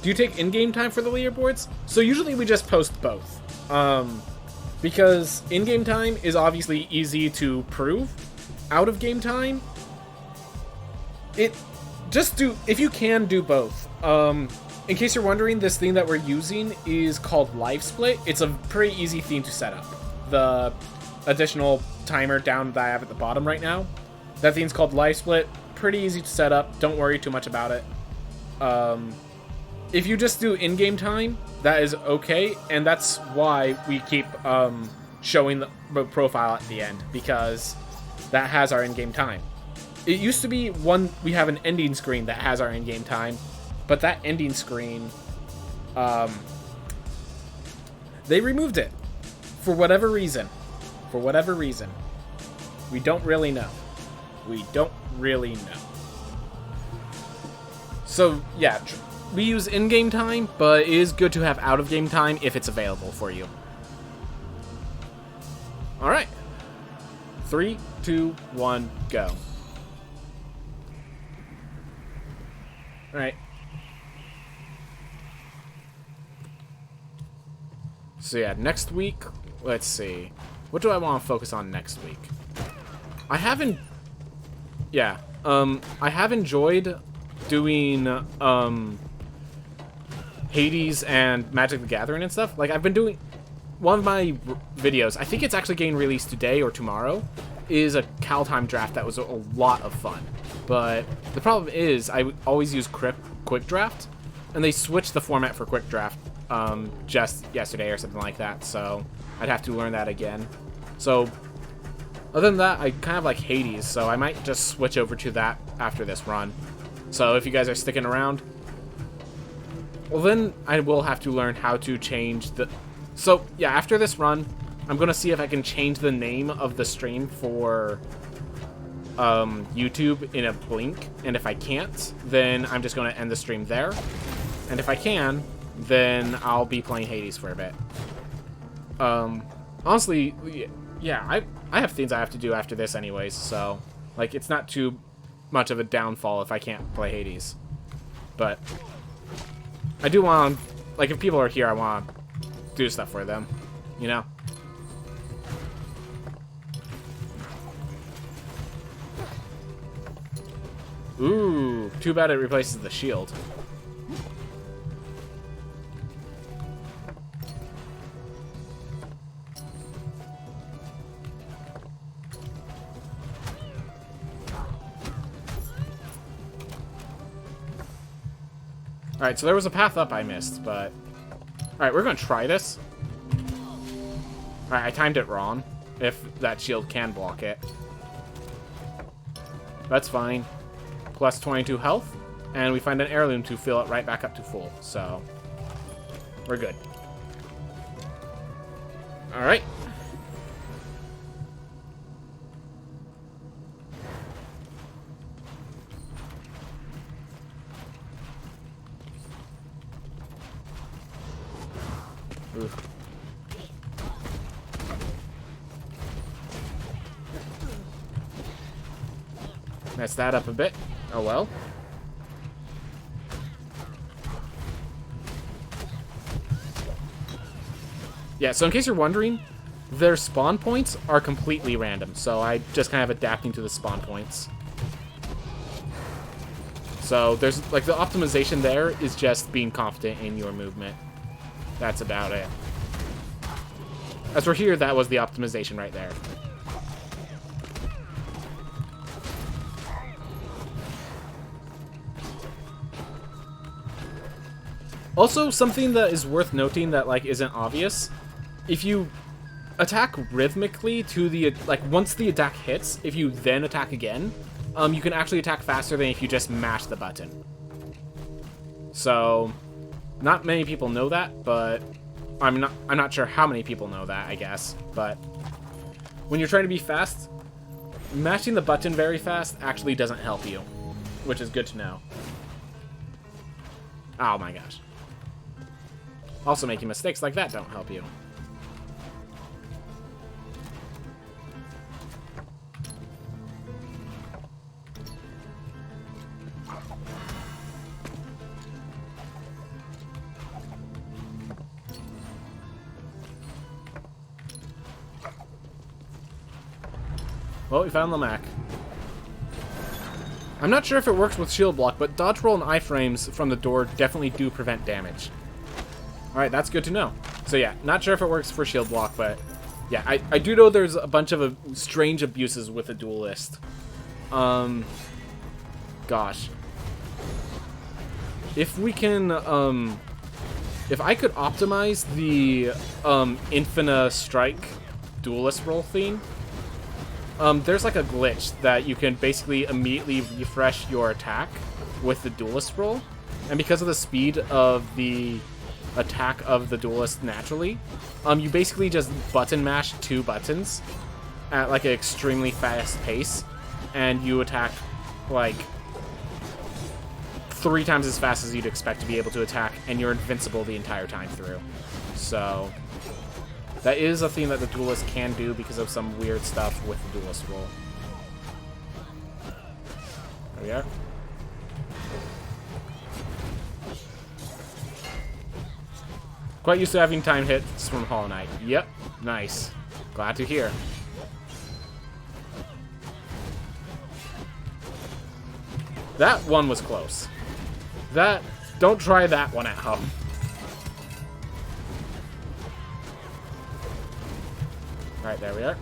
Do you take in-game time for the leaderboards? So usually we just post both. Because in-game time is obviously easy to prove. Out of game time, if you can, do both. In case you're wondering, this thing that we're using is called Live Split. It's a pretty easy theme to set up. The additional timer down that I have at the bottom right now, that thing's called Live Split. Pretty easy to set up. Don't worry too much about it. If you just do in-game time, that is okay, and that's why we keep showing the profile at the end, because that has our in-game time. It used to be we have an ending screen that has our in-game time, but that ending screen, they removed it for whatever reason. For whatever reason. We don't really know. We don't really know. So, yeah, we use in-game time, but it is good to have out-of-game time if it's available for you. Alright. 3, 2, 1, go. Alright. So yeah, next week, let's see. What do I want to focus on next week? I have enjoyed doing, Hades and Magic the Gathering and stuff. Like, I've been doing... One of my videos, I think it's actually getting released today or tomorrow, is a Kaldheim draft that was a lot of fun. But the problem is, I always use Quick Draft, and they switched the format for Quick Draft just yesterday or something like that, so I'd have to learn that again. So, other than that, I kind of like Hades, so I might just switch over to that after this run. So if you guys are sticking around, well then I will have to learn how to change the... So, yeah, after this run, I'm going to see if I can change the name of the stream for YouTube in a blink, and if I can't, then I'm just going to end the stream there. And if I can, then I'll be playing Hades for a bit. Honestly, yeah, I have things I have to do after this anyways, so, like, it's not too much of a downfall if I can't play Hades. But I do want to, like, if people are here, I want to do stuff for them, you know? Ooh, too bad it replaces the shield. Alright, so there was a path up I missed, but... Alright, we're gonna try this. Alright, I timed it wrong. If that shield can block it. That's fine. Plus 22 health. And we find an heirloom to fill it right back up to full. So, we're good. Alright. Oof. Messed that up a bit. Oh well. Yeah, so in case you're wondering, their spawn points are completely random, so I just kind of adapting to the spawn points. So there's, like, the optimization there is just being confident in your movement. That's about it. As we're here, that was the optimization right there. Also, something that is worth noting that, like, isn't obvious. If you attack rhythmically to the, like, once the attack hits, if you then attack again, you can actually attack faster than if you just mash the button. So, not many people know that, but I'm not sure how many people know that, I guess. But when you're trying to be fast, mashing the button very fast actually doesn't help you, which is good to know. Oh my gosh. Also, making mistakes like that don't help you. Well, we found Lamak. I'm not sure if it works with shield block, but dodge roll and iframes from the door definitely do prevent damage. Alright, that's good to know. So yeah, not sure if it works for shield block, but yeah, I do know there's a bunch of strange abuses with the duelist. Gosh. If we can, if I could optimize the, Infina Strike duelist roll theme, there's like a glitch that you can basically immediately refresh your attack with the duelist roll, and because of the speed of the attack of the duelist naturally, you basically just button mash 2 buttons at like an extremely fast pace, and you attack like 3 times as fast as you'd expect to be able to attack, and you're invincible the entire time through. So that is a thing that the duelist can do because of some weird stuff with the duelist roll. There we are. Quite used to having time hits from Hollow Knight. Yep, nice. Glad to hear. That one was close. Don't try that one at home. Alright, there we are.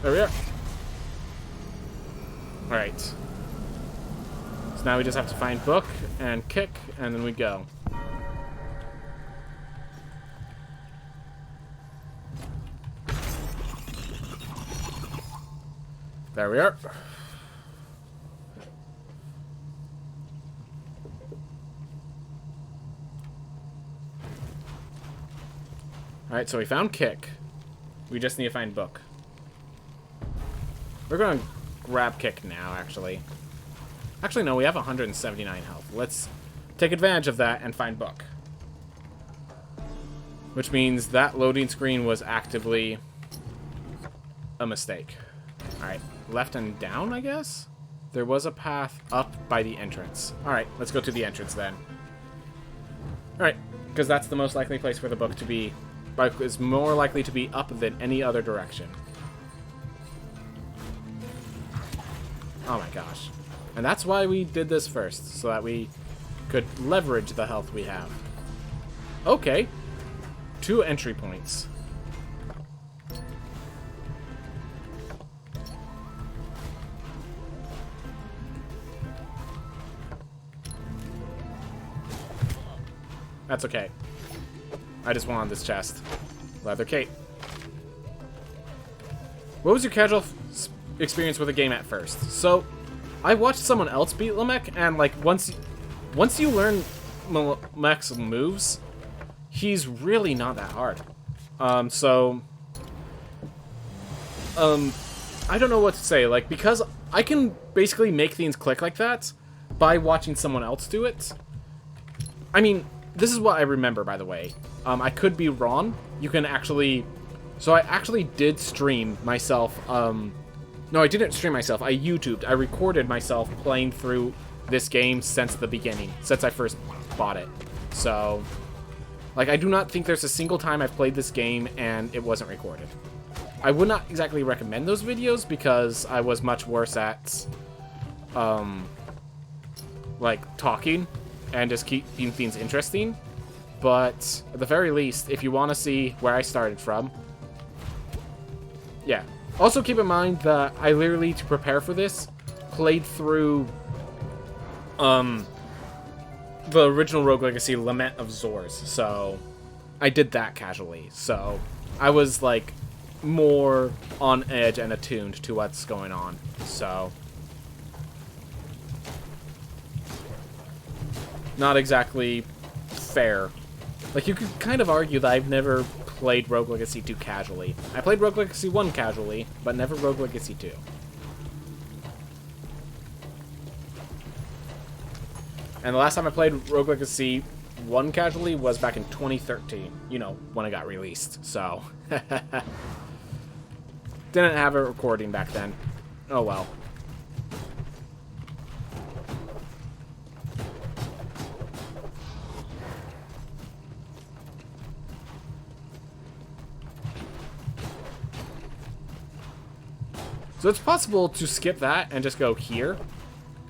There we are. Alright. So now we just have to find Book and kick, and then we go. There we are. Alright, so we found kick. We just need to find Book. We're going to grab kick now, actually. Actually, no, we have 179 health. Let's take advantage of that and find Book. Which means that loading screen was actively a mistake. Alright, left and down, I guess? There was a path up by the entrance. Alright, let's go to the entrance then. Alright, because that's the most likely place for the Book to be. Like, is more likely to be up than any other direction. Oh my gosh. And that's why we did this first, so that we could leverage the health we have. Okay. 2 entry points. That's okay. I just wanted this chest. Leather cape. What was your casual experience with the game at first? So, I watched someone else beat Lamek, and like once you learn Lamek's moves, he's really not that hard. I don't know what to say. Like, because I can basically make things click like that by watching someone else do it. I mean, this is what I remember, by the way. I could be wrong. You can actually... So I actually did stream myself... No, I didn't stream myself. I YouTubed. I recorded myself playing through this game since the beginning. Since I first bought it. So... Like, I do not think there's a single time I've played this game and it wasn't recorded. I would not exactly recommend those videos because I was much worse at... like, talking and just keeping things interesting. But, at the very least, if you want to see where I started from... Yeah. Also keep in mind that I literally, to prepare for this, played through the original Rogue Legacy, Lament of Zors. So I did that casually. So I was like more on edge and attuned to what's going on. So not exactly fair. Like, you could kind of argue that I've never played Rogue Legacy 2 casually. I played Rogue Legacy 1 casually, but never Rogue Legacy 2. And the last time I played Rogue Legacy one casualty was back in 2013. You know, when it got released. So, didn't have a recording back then. Oh well. So it's possible to skip that and just go here.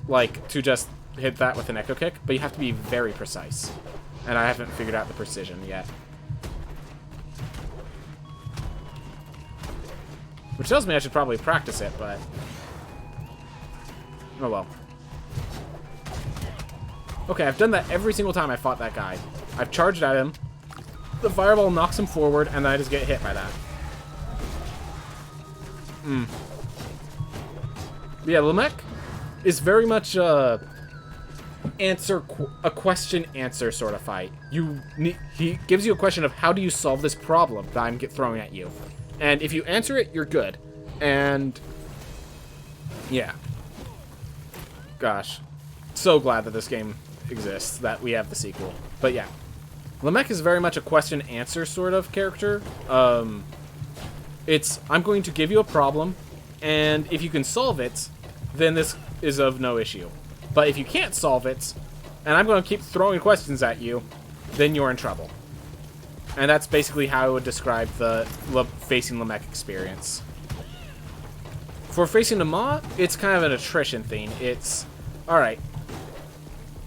Like, to just hit that with an echo kick. But you have to be very precise. And I haven't figured out the precision yet. Which tells me I should probably practice it, but... oh well. Okay, I've done that every single time I fought that guy. I've charged at him. The fireball knocks him forward, and then I just get hit by that. Yeah, Lamech is very much a question-answer sort of fight. He gives you a question of how do you solve this problem that I'm throwing at you. And if you answer it, you're good. And yeah. Gosh. So glad that this game exists, that we have the sequel. But yeah. Lamech is very much a question-answer sort of character. I'm going to give you a problem, and if you can solve it, then this is of no issue. But if you can't solve it, and I'm going to keep throwing questions at you, then you're in trouble. And that's basically how I would describe the facing Lamech experience. For facing Nama, it's kind of an attrition thing. It's, alright,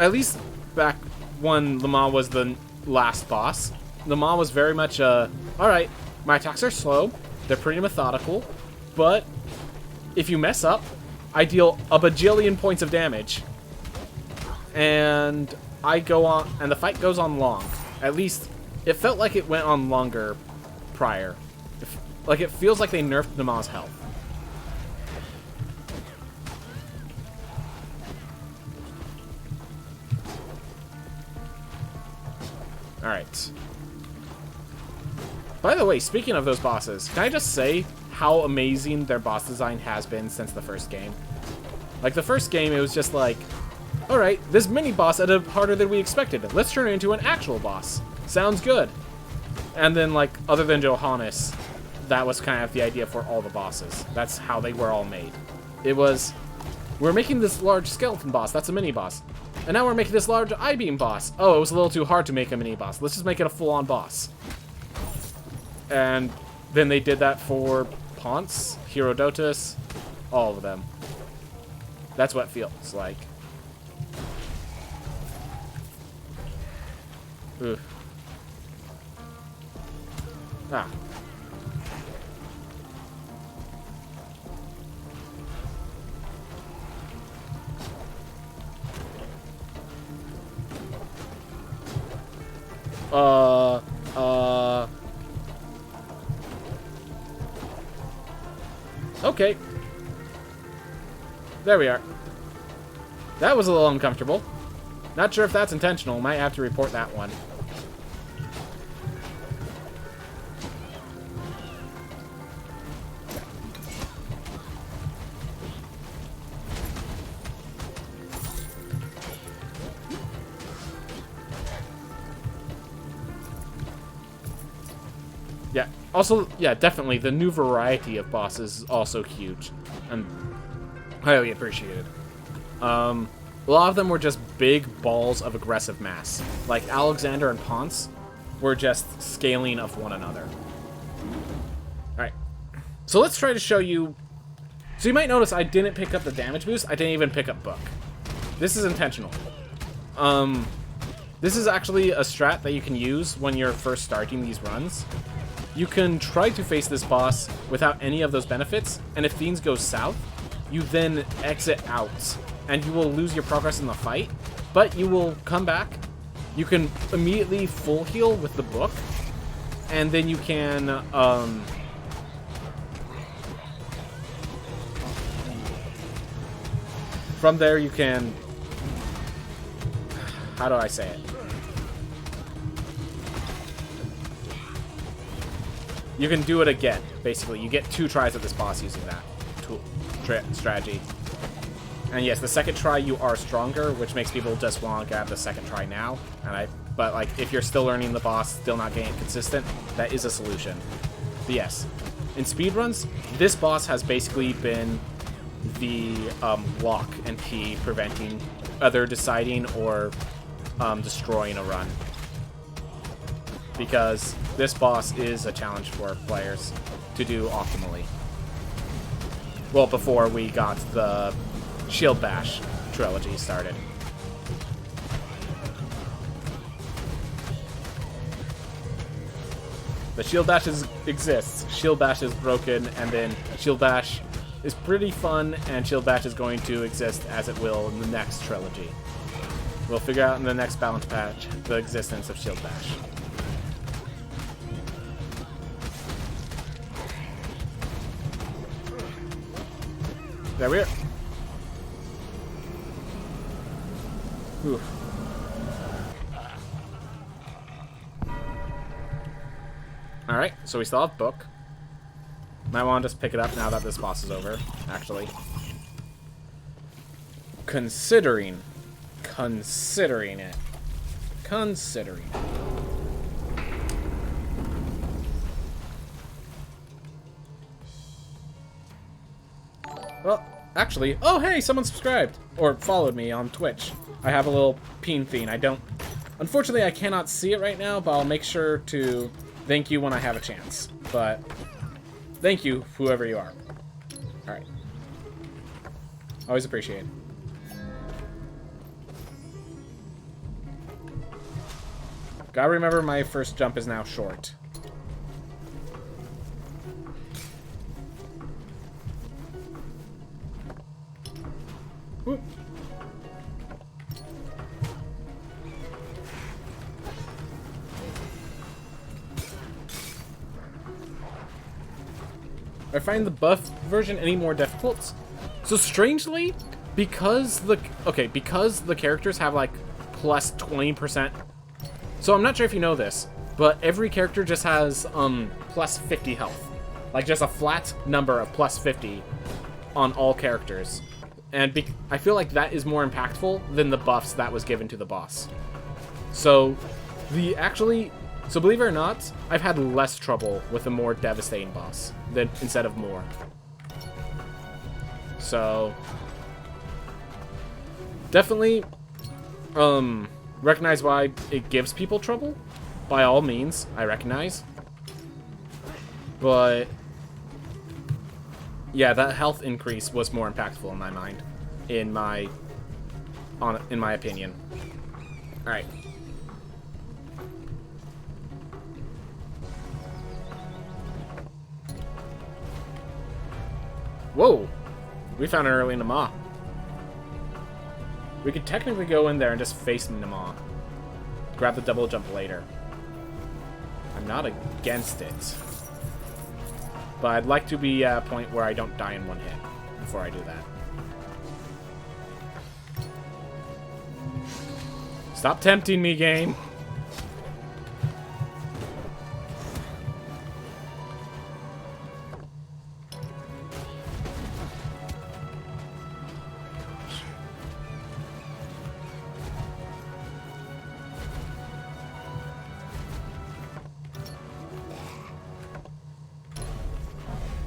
at least back when Lama was the last boss, Lama was very much alright, my attacks are slow, they're pretty methodical, but if you mess up, I deal a bajillion points of damage. And I go on, and the fight goes on long. At least, it felt like it went on longer prior. Like, it feels like they nerfed Nama's health. Alright. By the way, speaking of those bosses, can I just say how amazing their boss design has been since the first game? Like, the first game, it was just like, alright, this mini-boss ended up harder than we expected. Let's turn it into an actual boss. Sounds good. And then, like, other than Johannes, that was kind of the idea for all the bosses. That's how they were all made. It was, we're making this large skeleton boss, that's a mini-boss. And now we're making this large I-beam boss. Oh, it was a little too hard to make a mini-boss. Let's just make it a full-on boss. And then they did that for Ponce, Herodotus, all of them. That's what it feels like. Ugh. Ah. Okay. There we are. That was a little uncomfortable. Not sure if that's intentional. Might have to report that one. Yeah. Also, yeah, definitely, the new variety of bosses is also huge. And highly appreciated. A lot of them were just big balls of aggressive mass. Like Alexander and Ponce were just scaling of one another. Alright. So let's try to show you... So you might notice I didn't pick up the damage boost. I didn't even pick up Book. This is intentional. This is actually a strat that you can use when you're first starting these runs. You can try to face this boss without any of those benefits, and if things go south, you then exit out, and you will lose your progress in the fight, but you will come back. You can immediately full heal with the Book, and then you can, from there you can, how do I say it? You can do it again, basically. You get 2 tries at this boss using that strategy. And yes, the second try you are stronger, which makes people just want to grab the second try now. but like if you're still learning the boss, still not getting it consistent, that is a solution. But yes, in speedruns, this boss has basically been the lock and key preventing either deciding or destroying a run. Because this boss is a challenge for players to do optimally. Well, before we got the Shield Bash trilogy started. The Shield Bash exists. Shield Bash is broken, and then Shield Bash is pretty fun, and Shield Bash is going to exist as it will in the next trilogy. We'll figure out in the next balance patch the existence of Shield Bash. There we are. Oof. Alright, so we still have book. Might want to just pick it up now that this boss is over, actually. Considering it. Well, actually, oh hey, someone subscribed or followed me on Twitch. I have a little peen thing. Unfortunately, I cannot see it right now, but I'll make sure to thank you when I have a chance. But thank you, whoever you are. All right. Always appreciate it. Gotta remember my first jump is now short. Whoop. I find the buff version any more difficult. So strangely, because the characters have like plus 20%. So I'm not sure if you know this, but every character just has plus 50 health. Like just a flat number of plus 50 on all characters. And I feel like that is more impactful than the buffs that was given to the boss. So believe it or not, I've had less trouble with a more devastating boss than instead of more. So definitely recognize why it gives people trouble. By all means, I recognize. But yeah, that health increase was more impactful in my mind, in my opinion. All right. Whoa! We found an early Nama. We could technically go in there and just face Nama. Grab the double jump later. I'm not against it. But I'd like to be at a point where I don't die in one hit before I do that. Stop tempting me, game!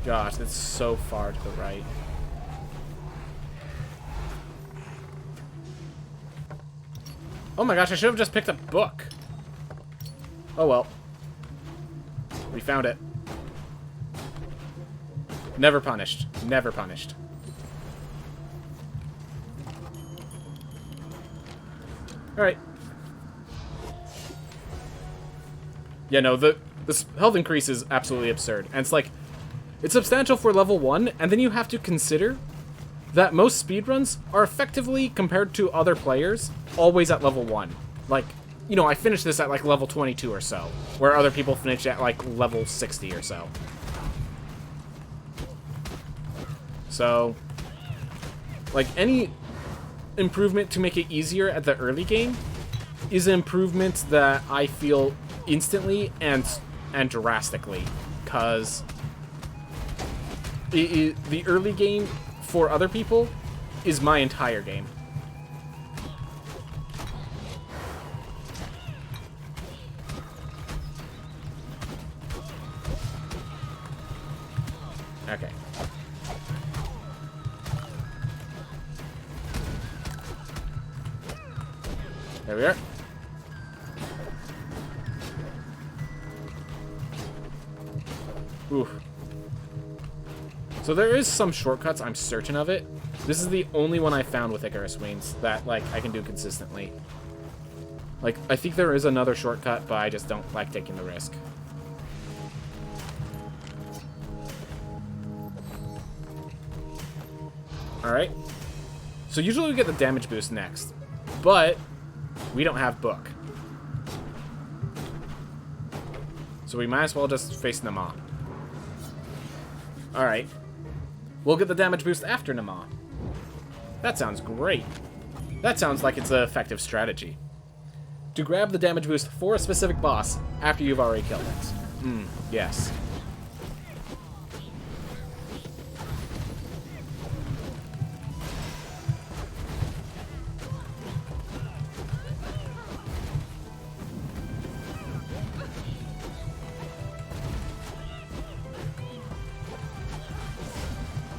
Gosh, that's so far to the right. Oh my gosh, I should have just picked a book. Oh well. We found it. Never punished. Never punished. Alright. Yeah, no, this health increase is absolutely absurd. And it's like, it's substantial for level 1, and then you have to consider that most speedruns are effectively, compared to other players, always at level 1. Like, you know, I finished this at like level 22 or so, where other people finish at like level 60 or so. So, like, any improvement to make it easier at the early game is an improvement that I feel instantly and drastically, because the early game for other people is my entire game. There we are. Ooh. So there is some shortcuts, I'm certain of it. This is the only one I found with Icarus Wings that, like, I can do consistently. Like, I think there is another shortcut, but I just don't like taking the risk. Alright. So usually we get the damage boost next, but we don't have book. So we might as well just face Nama. Alright. We'll get the damage boost after Nama. That sounds great. That sounds like it's an effective strategy. To grab the damage boost for a specific boss after you've already killed it. Yes.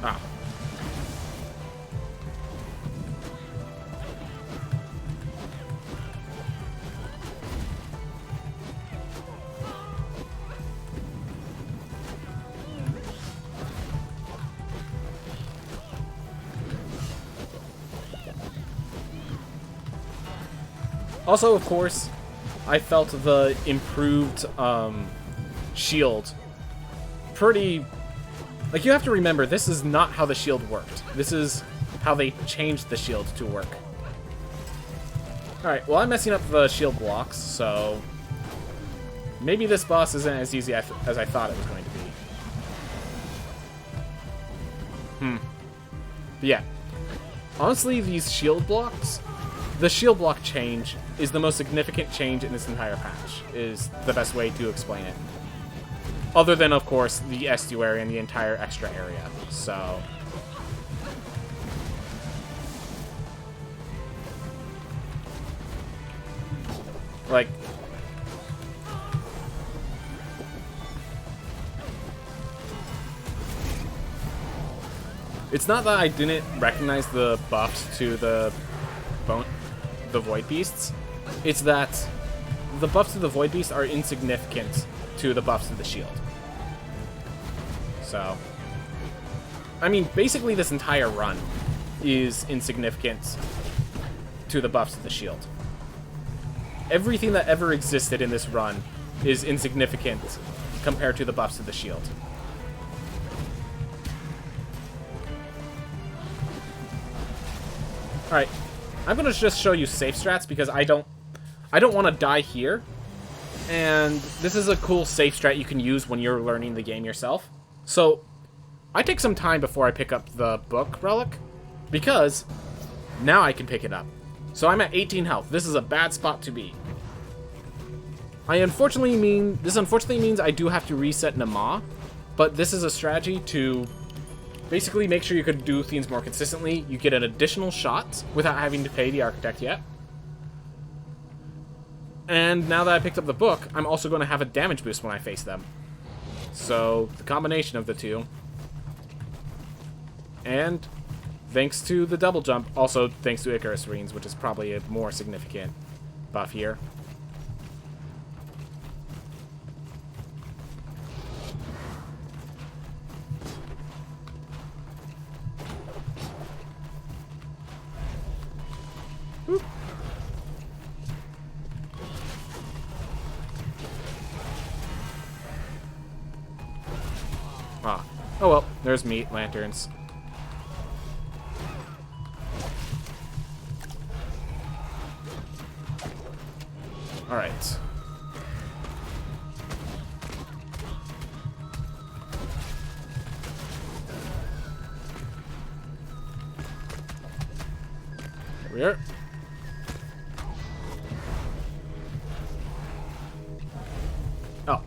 Ah. Also, of course, I felt the improved shield pretty... Like, you have to remember, this is not how the shield worked. This is how they changed the shield to work. Alright, well, I'm messing up the shield blocks, so... maybe this boss isn't as easy as I thought it was going to be. But yeah. Honestly, these shield blocks... the shield block change is the most significant change in this entire patch, is the best way to explain it. Other than, of course, the estuary and the entire extra area, so... like... it's not that I didn't recognize the buffs to the Void Beasts. It's that the buffs to the Void Beasts are insignificant to the buffs to the shield. So, I mean, basically this entire run is insignificant to the buffs to the shield. Everything that ever existed in this run is insignificant compared to the buffs to the shield. Alright, I'm gonna just show you safe strats because I don't want to die here. And this is a cool safe strat you can use when you're learning the game yourself. So, I take some time before I pick up the book relic, because now I can pick it up. So I'm at 18 health. This is a bad spot to be. This unfortunately means I do have to reset Nama, but this is a strategy to basically make sure you can do things more consistently. You get an additional shot without having to pay the Architect yet. And now that I picked up the book, I'm also going to have a damage boost when I face them. So, the combination of the two. And, thanks to the double jump, also thanks to Icarus Wings, which is probably a more significant buff here. Whoop. Ah. Oh well, there's meat, lanterns. Alright. There we are. Oh.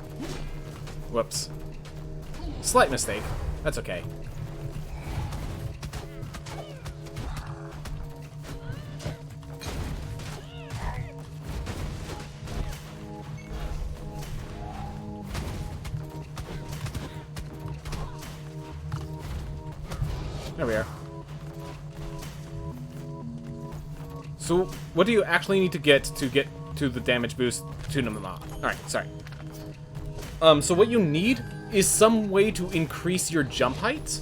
Whoops. Slight mistake. That's okay. There we are. So what do you actually need to get to the damage boost to Nama? Alright, sorry. So what you need is some way to increase your jump height.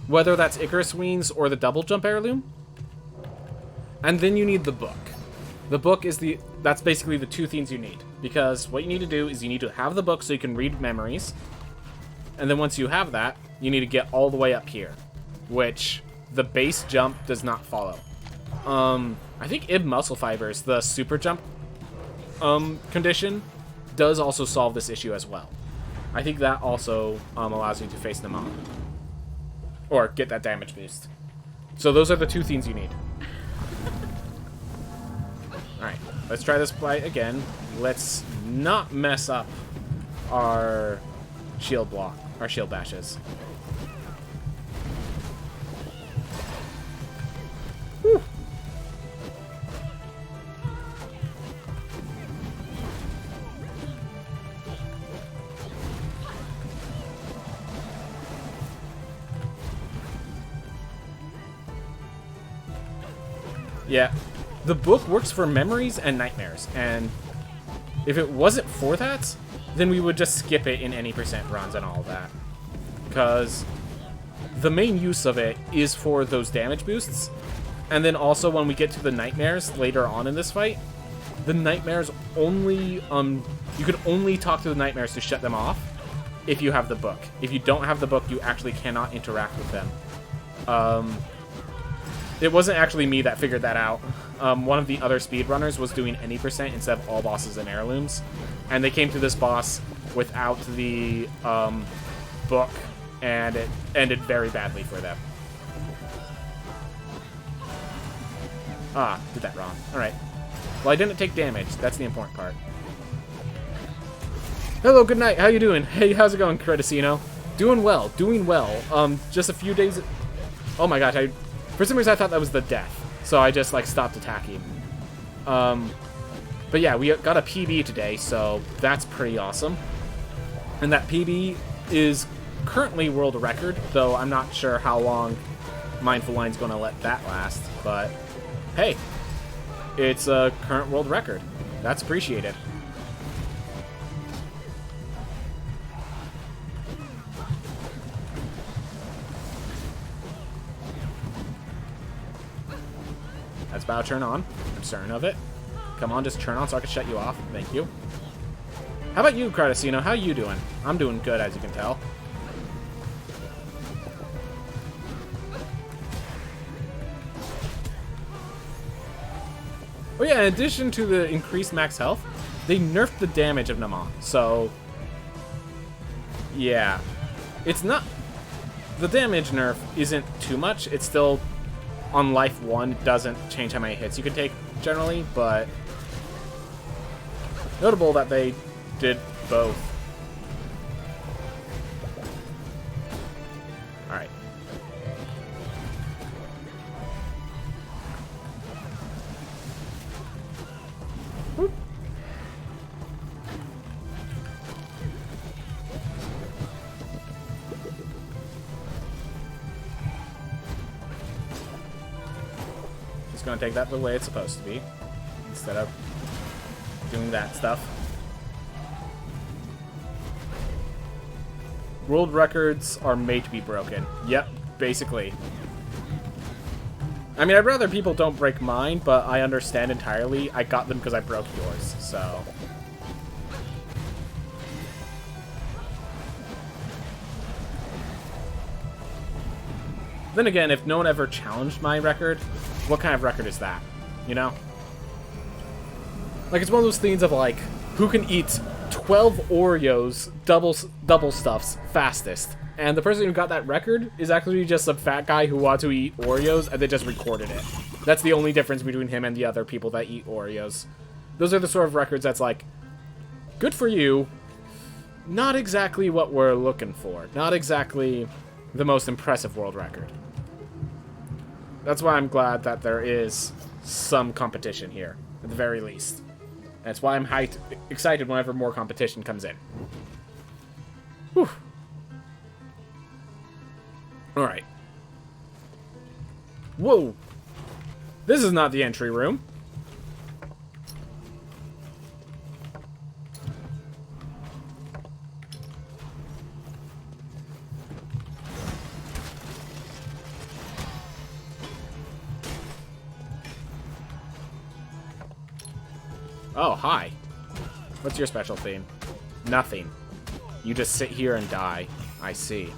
Whether that's Icarus Wings or the double jump heirloom. And then you need the book. The book is that's basically the two things you need. Because what you need to do is you need to have the book so you can read memories. And then once you have that, you need to get all the way up here. Which the base jump does not follow. I think Ib Muscle Fibers, the super jump condition, does also solve this issue as well. I think that also allows you to face them on. Or get that damage boost. So those are the two things you need. Alright, let's try this fight again. Let's not mess up our shield block, our shield bashes. Whew. Yeah. The book works for memories and nightmares, and if it wasn't for that, then we would just skip it in any percent runs and all of that. Because the main use of it is for those damage boosts, and then also when we get to the nightmares later on in this fight, the nightmares only, you can only talk to the nightmares to shut them off if you have the book. If you don't have the book, you actually cannot interact with them. It wasn't actually me that figured that out. One of the other speedrunners was doing any percent instead of all bosses and heirlooms. And they came to this boss without the book, and it ended very badly for them. Ah, did that wrong. Alright. Well, I didn't take damage. That's the important part. Hello, good night. How you doing? Hey, how's it going, Credicino? Doing well, doing well. Just a few days... Oh my gosh, for some reason I thought that was the death. So I just, like, stopped attacking. But yeah, we got a PB today, so that's pretty awesome. And that PB is currently world record, though I'm not sure how long Mindful Line's going to let that last. But, hey, it's a current world record. That's appreciated. That's about to turn on. I'm certain of it. Come on, just turn on so I can shut you off. Thank you. How about you, Cardicino? How you doing? I'm doing good, as you can tell. Oh yeah, in addition to the increased max health, they nerfed the damage of Nama. So, yeah. It's not... The damage nerf isn't too much. It's still... On life 1, it doesn't change how many hits you can take, generally, but... Notable that they did both. Alright. Whoop. Just gonna take that the way it's supposed to be, instead of doing that stuff. World records are made to be broken. Yep, basically. I mean, I'd rather people don't break mine, but I understand entirely. I got them because I broke yours, so... Then again, if no one ever challenged my record, what kind of record is that? You know? Like, it's one of those things of, like, who can eat 12 Oreos double stuffs fastest? And the person who got that record is actually just a fat guy who wanted to eat Oreos, and they just recorded it. That's the only difference between him and the other people that eat Oreos. Those are the sort of records that's like, good for you, not exactly what we're looking for. Not exactly the most impressive world record. That's why I'm glad that there is some competition here, at the very least. That's why I'm excited whenever more competition comes in. Whew. Alright. Whoa! This is not the entry room. Oh, hi. What's your special theme? Nothing. You just sit here and die. I see.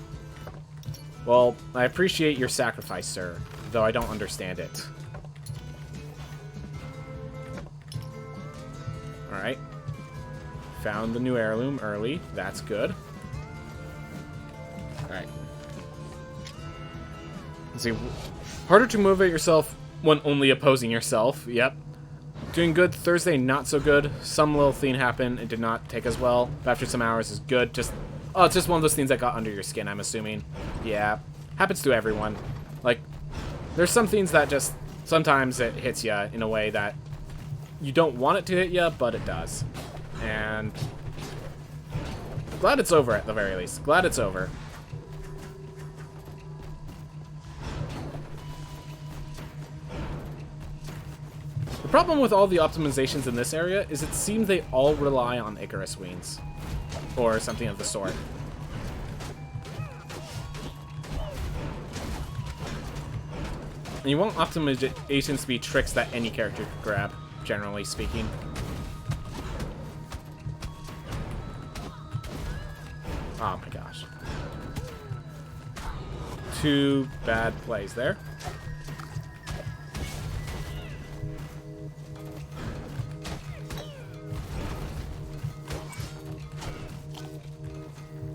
Well, I appreciate your sacrifice, sir, though I don't understand it. Alright. Found the new heirloom early. That's good. Alright. Let's see. Harder to motivate yourself when only opposing yourself. Yep. Doing good. Thursday, not so good. Some little thing happened. It did not take as well. But after some hours, is good. Oh, it's just one of those things that got under your skin, I'm assuming. Yeah. Happens to everyone. Like, there's some things that just... Sometimes it hits you in a way that you don't want it to hit you, but it does. And... glad it's over, at the very least. Glad it's over. The problem with all the optimizations in this area is it seems they all rely on Icarus wings. Or something of the sort. And you want optimizations to be tricks that any character could grab, generally speaking. Oh my gosh. Two bad plays there.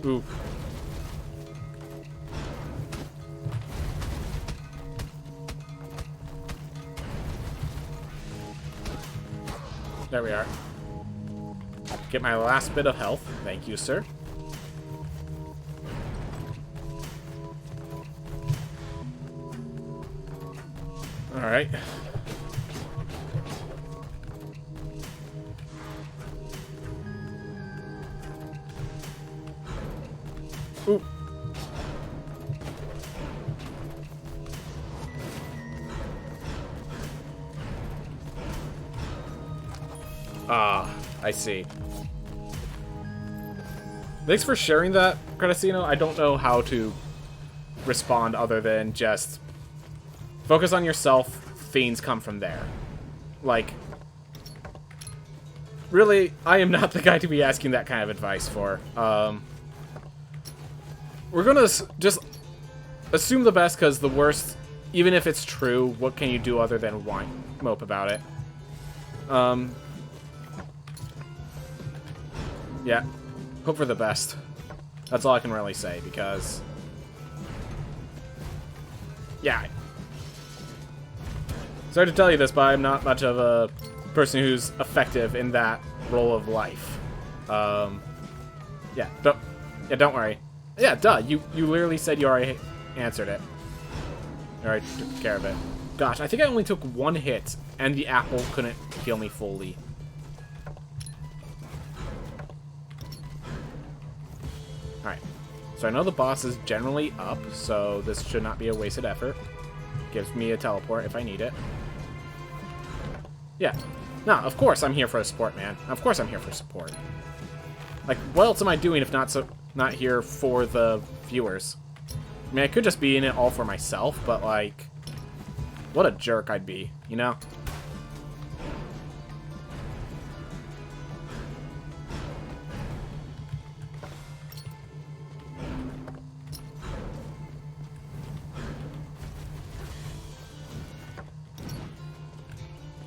Oof. There we are. Get my last bit of health. Thank you, sir. Alright. Ooh. Ah, I see. Thanks for sharing that, Credicino. I don't know how to respond other than just focus on yourself. Fiends come from there. Like, really, I am not the guy to be asking that kind of advice for. We're gonna just assume the best, because the worst, even if it's true, what can you do other than whine, mope about it? Yeah, hope for the best. That's all I can really say, because... yeah. Sorry to tell you this, but I'm not much of a person who's effective in that role of life. Yeah, don't worry. Yeah, duh, you literally said you already answered it. Alright, took care of it. Gosh, I think I only took one hit, and the apple couldn't heal me fully. Alright, so I know the boss is generally up, so this should not be a wasted effort. Gives me a teleport if I need it. Yeah. No, of course I'm here for support, man. Of course I'm here for support. Like, what else am I doing if not here for the viewers? I mean, I could just be in it all for myself, but, like, what a jerk I'd be, you know?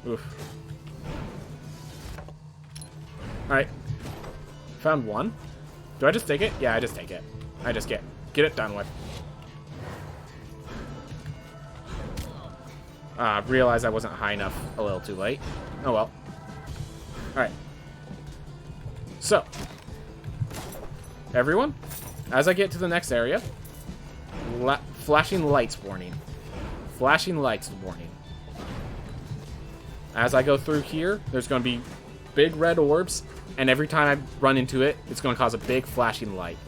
Oof. Alright. Found one. Do I just take it? Yeah, I just take it. I just get it done with. Realized I wasn't high enough a little too late. Oh well. Alright. So. Everyone, as I get to the next area, flashing lights warning. Flashing lights warning. As I go through here, there's going to be big red orbs, and every time I run into it, it's going to cause a big flashing light.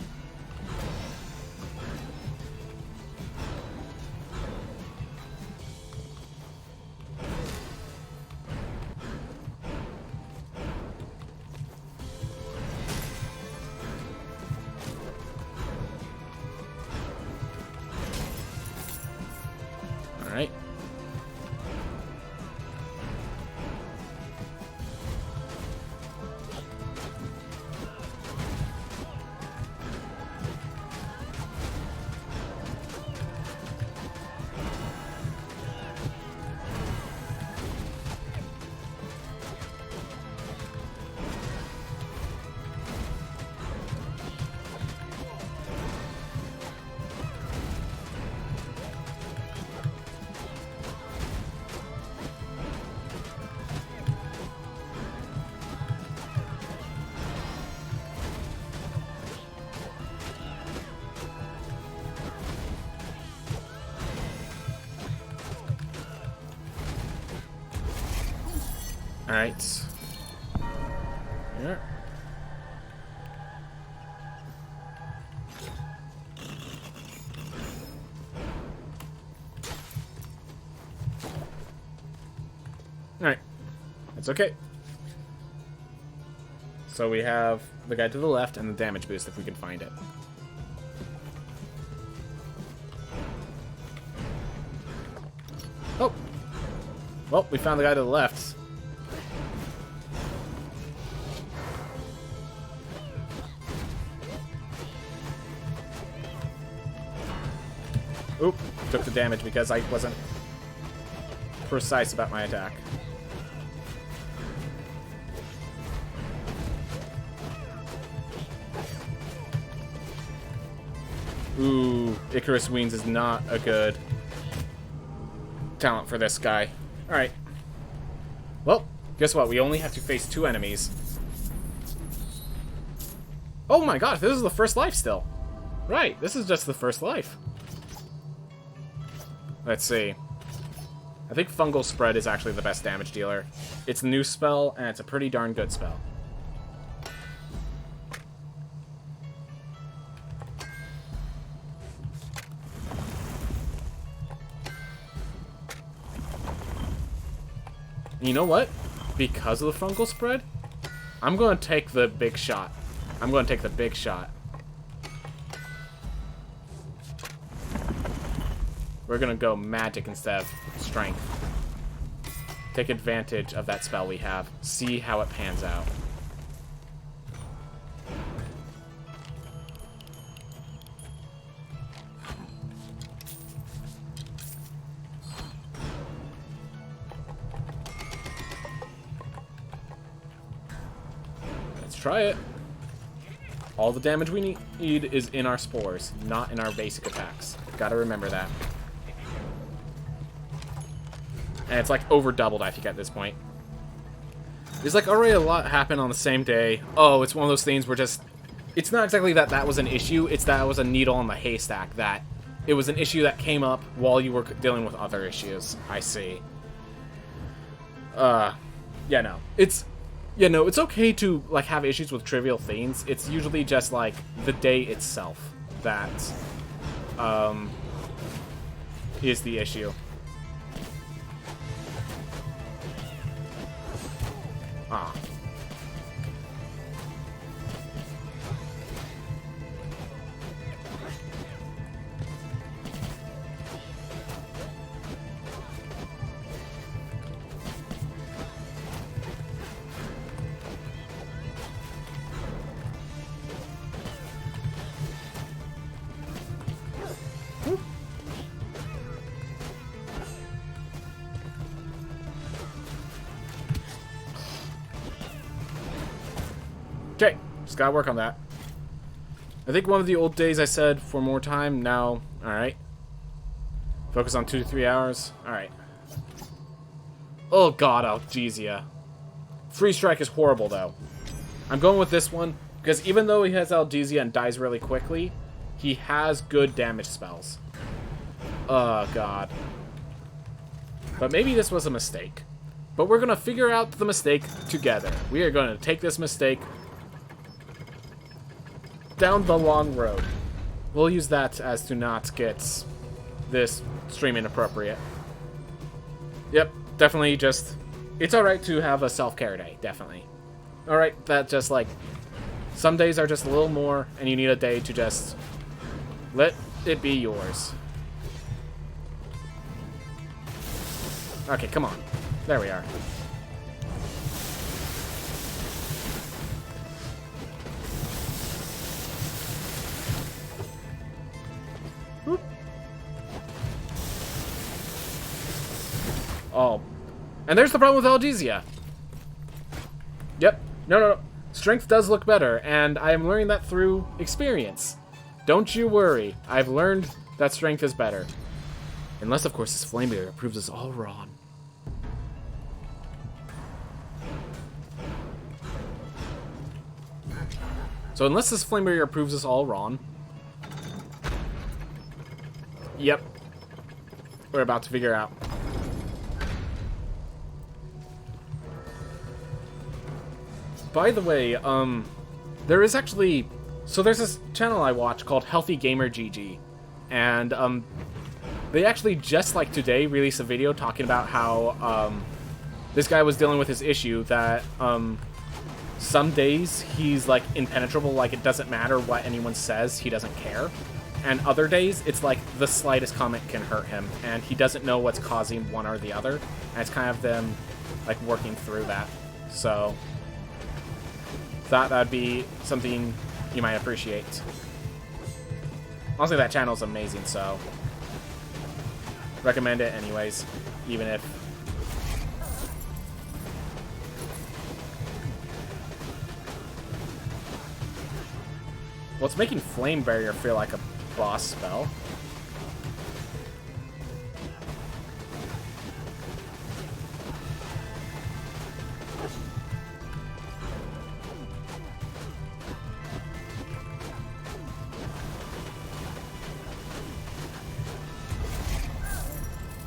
Alright. Yeah. Alright. That's okay. So we have the guy to the left and the damage boost if we can find it. Oh! Well, we found the guy to the left. Oop! Took the damage because I wasn't precise about my attack. Ooh, Icarus Wings is not a good talent for this guy. Alright. Well, guess what? We only have to face 2 enemies. Oh my gosh, this is the first life still. Right, this is just the first life. Let's see. I think Fungal Spread is actually the best damage dealer. It's a new spell, and it's a pretty darn good spell. You know what? Because of the Fungal Spread, I'm going to take the big shot. I'm going to take the big shot. We're going to go Magic instead of Strength. Take advantage of that spell we have. See how it pans out. Try it. All the damage we need is in our spores, not in our basic attacks. Gotta remember that. And it's like over doubled, I think, at this point. There's like already a lot happen on the same day. Oh, it's one of those things where just... It's not exactly that that was an issue, it's that it was a needle in the haystack, that it was an issue that came up while you were dealing with other issues. I see. Yeah, no. Yeah, no, it's okay to, like, have issues with trivial things. It's usually just, like, the day itself that, is the issue. Ah. Okay, just gotta work on that. I think one of the old days I said for more time, now, alright. Focus on 2 to 3 hours, alright. Oh god, Algesia. Free Strike is horrible though. I'm going with this one, because even though he has Algesia and dies really quickly, he has good damage spells. Oh god. But maybe this was a mistake. But we're gonna figure out the mistake together. We are gonna take this mistake down the long road. We'll use that as to not get this stream inappropriate. Yep, definitely just... It's alright to have a self-care day, definitely. Alright, that just like... Some days are just a little more, and you need a day to just... Let it be yours. Okay, come on. There we are. Whoop. Oh. And there's the problem with Algesia. Yep. No. Strength does look better, and I am learning that through experience. Don't you worry. I've learned that strength is better. Unless, of course, this flame barrier proves us all wrong. So unless this flame barrier proves us all wrong... Yep. We're about to figure out. by the way, there is actually... So there's this channel I watch called Healthy Gamer GG, and they actually just like today released a video talking about how this guy was dealing with his issue that some days he's like impenetrable, like it doesn't matter what anyone says, he doesn't care. And other days it's like the slightest comment can hurt him, and he doesn't know what's causing one or the other. And it's kind of them like working through that. So thought that'd be something you might appreciate. Honestly, that channel's amazing, so recommend it anyways, even if... What's making Flame Barrier feel like a boss spell?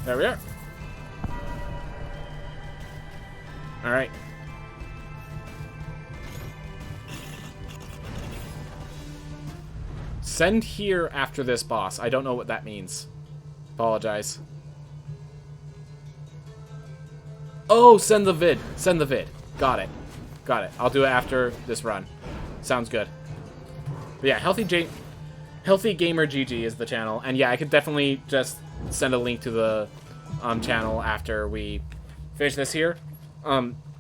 There we are. Alright. Send here after this boss. I don't know what that means. Apologize. Oh, send the vid. Send the vid. Got it. Got it. I'll do it after this run. Sounds good. But yeah, Healthy Gamer GG is the channel. And yeah, I could definitely just send a link to the channel after we finish this here.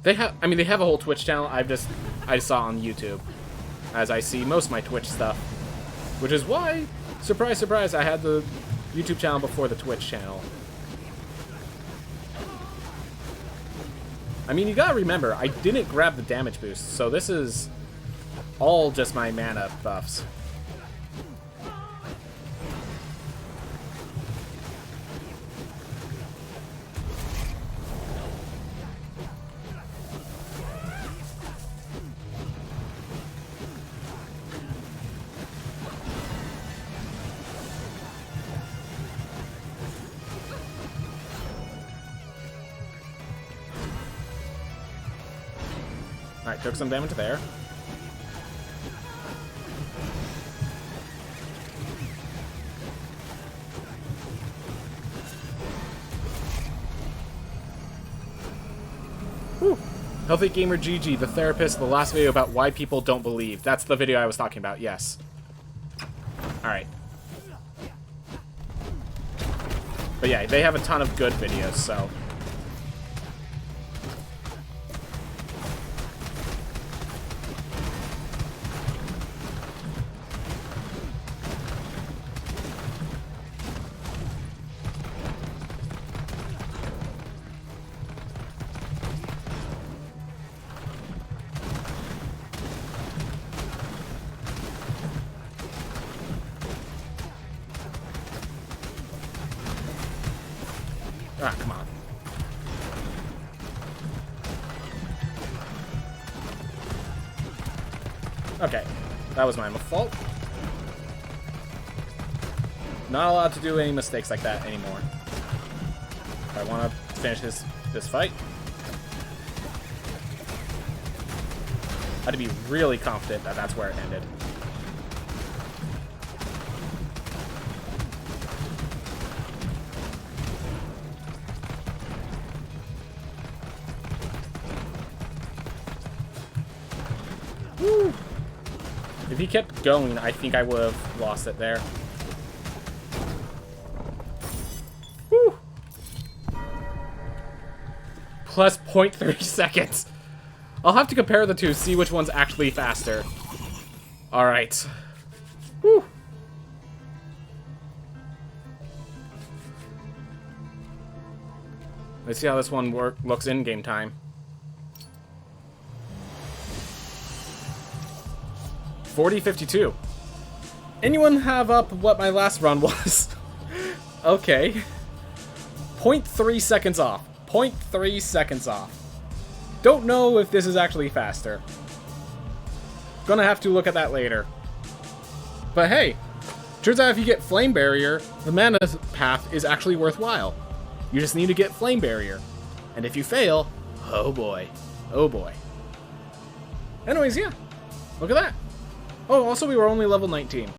They have a whole Twitch channel. I just saw on YouTube, as I see most of my Twitch stuff, which is why, surprise, surprise, I had the YouTube channel before the Twitch channel. I mean, you gotta remember, I didn't grab the damage boost, so this is all just my mana buffs. Alright, took some damage there. Whew. Healthy Gamer GG, the therapist, the last video about why people don't believe. That's the video I was talking about, yes. Alright. But yeah, they have a ton of good videos, so... Ah, come on. Okay, that was my fault. Not allowed to do any mistakes like that anymore. If I want to finish this fight, I had to be really confident that that's where it ended. Woo. If he kept going, I think I would have lost it there. Woo. Plus 0.3 seconds. I'll have to compare the two, see which one's actually faster. Alright. Woo. Let's see how this one looks in game time. 40:52. Anyone have up what my last run was? Okay. 0.3 seconds off. 0.3 seconds off. Don't know if this is actually faster. Gonna have to look at that later. But hey, turns out if you get Flame Barrier, the mana path is actually worthwhile. You just need to get Flame Barrier. And if you fail, oh boy. Oh boy. Anyways, yeah. Look at that. Oh, also we were only level 19.